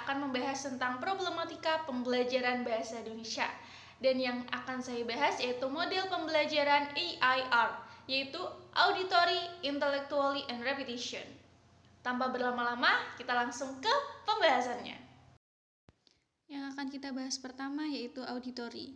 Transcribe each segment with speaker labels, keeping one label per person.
Speaker 1: akan membahas tentang problematika pembelajaran bahasa Indonesia. Dan yang akan saya bahas yaitu model pembelajaran AIR, yaitu Auditory, Intellectually, and Repetition. Tanpa berlama-lama, kita langsung ke pembahasannya.
Speaker 2: Yang akan kita bahas pertama yaitu auditory.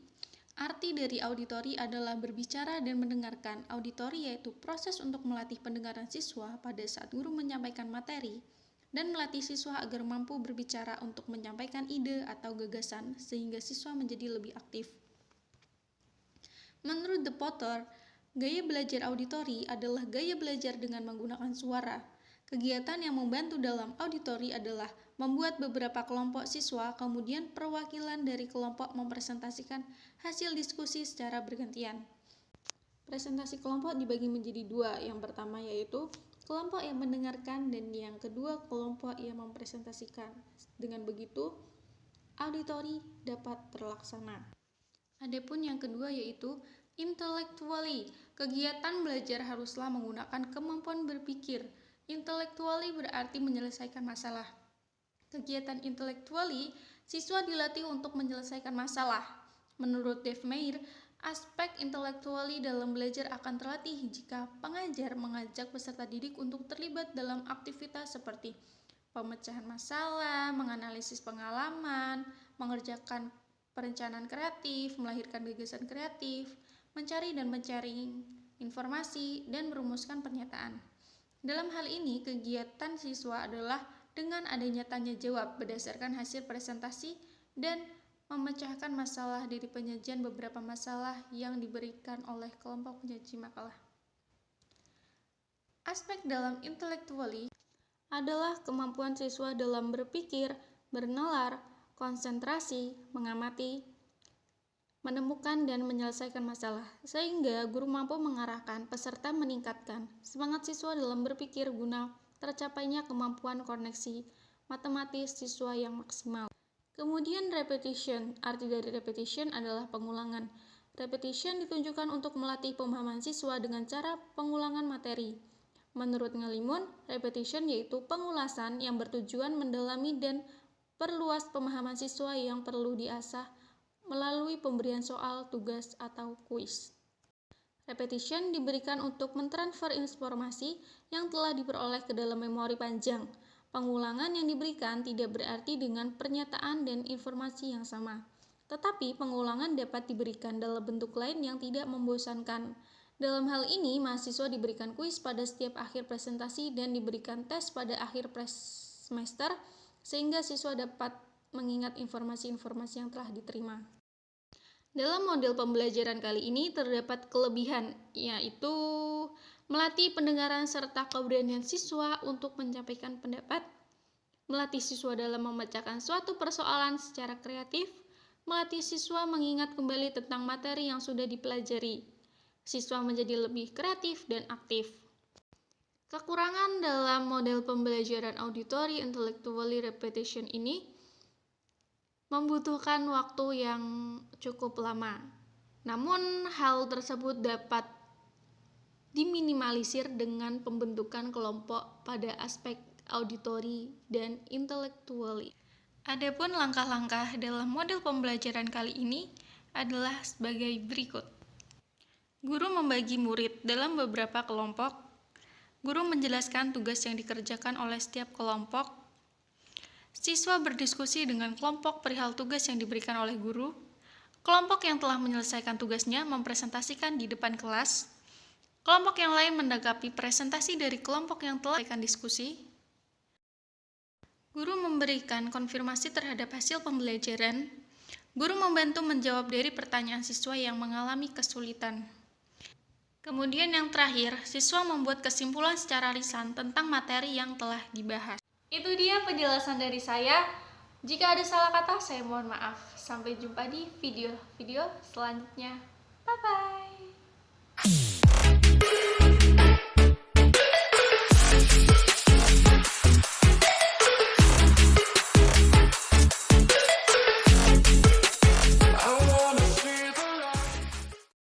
Speaker 2: Arti dari auditory adalah berbicara dan mendengarkan. Auditory yaitu proses untuk melatih pendengaran siswa pada saat guru menyampaikan materi dan melatih siswa agar mampu berbicara untuk menyampaikan ide atau gagasan sehingga siswa menjadi lebih aktif. Menurut De Potter, gaya belajar auditory adalah gaya belajar dengan menggunakan suara. Kegiatan yang membantu dalam auditory adalah membuat beberapa kelompok siswa, kemudian perwakilan dari kelompok mempresentasikan hasil diskusi secara bergantian. Presentasi kelompok dibagi menjadi dua, yang pertama yaitu kelompok yang mendengarkan dan yang kedua kelompok yang mempresentasikan. Dengan begitu, auditory dapat terlaksana. Adapun yang kedua yaitu intellectually. Kegiatan belajar haruslah menggunakan kemampuan berpikir. Intellectually berarti menyelesaikan masalah. Kegiatan intellectually, siswa dilatih untuk menyelesaikan masalah. Menurut Dave Meir, aspek intellectually dalam belajar akan terlatih jika pengajar mengajak peserta didik untuk terlibat dalam aktivitas seperti pemecahan masalah, menganalisis pengalaman, mengerjakan perencanaan kreatif, melahirkan gagasan kreatif, mencari dan menyaring informasi, dan merumuskan pernyataan. Dalam hal ini, kegiatan siswa adalah dengan adanya tanya jawab berdasarkan hasil presentasi dan memecahkan masalah dari penyajian beberapa masalah yang diberikan oleh kelompok penyaji makalah. Aspek dalam intellectually adalah kemampuan siswa dalam berpikir, bernalar, konsentrasi, mengamati, menemukan dan menyelesaikan masalah, sehingga guru mampu mengarahkan peserta meningkatkan semangat siswa dalam berpikir guna tercapainya kemampuan koneksi matematis siswa yang maksimal. Kemudian repetition, arti dari repetition adalah pengulangan. Repetition ditunjukkan untuk melatih pemahaman siswa dengan cara pengulangan materi. Menurut Ngalimun, repetition yaitu pengulasan yang bertujuan mendalami dan perluas pemahaman siswa yang perlu diasah melalui pemberian soal, tugas, atau kuis. Repetition diberikan untuk mentransfer informasi yang telah diperoleh ke dalam memori panjang. Pengulangan yang diberikan tidak berarti dengan pernyataan dan informasi yang sama, tetapi pengulangan dapat diberikan dalam bentuk lain yang tidak membosankan. Dalam hal ini, mahasiswa diberikan kuis pada setiap akhir presentasi dan diberikan tes pada akhir semester, sehingga siswa dapat mengingat informasi-informasi yang telah diterima. Dalam model pembelajaran kali ini terdapat kelebihan, yaitu melatih pendengaran serta keberanian siswa untuk menyampaikan pendapat, melatih siswa dalam memecahkan suatu persoalan secara kreatif, melatih siswa mengingat kembali tentang materi yang sudah dipelajari. Siswa menjadi lebih kreatif dan aktif. Kekurangan dalam model pembelajaran auditory intellectually repetition ini membutuhkan waktu yang cukup lama. Namun, hal tersebut dapat diminimalisir dengan pembentukan kelompok pada aspek auditory dan intellectually. Adapun langkah-langkah dalam model pembelajaran kali ini adalah sebagai berikut. Guru membagi murid dalam beberapa kelompok. Guru menjelaskan tugas yang dikerjakan oleh setiap kelompok. Siswa berdiskusi dengan kelompok perihal tugas yang diberikan oleh guru. Kelompok yang telah menyelesaikan tugasnya mempresentasikan di depan kelas. Kelompok yang lain menanggapi presentasi dari kelompok yang telah melakukan diskusi. Guru memberikan konfirmasi terhadap hasil pembelajaran. Guru membantu menjawab dari pertanyaan siswa yang mengalami kesulitan. Kemudian yang terakhir, siswa membuat kesimpulan secara lisan tentang materi yang telah dibahas.
Speaker 1: Itu dia penjelasan dari saya. Jika ada salah kata, saya mohon maaf. Sampai jumpa di video-video selanjutnya. Bye-bye.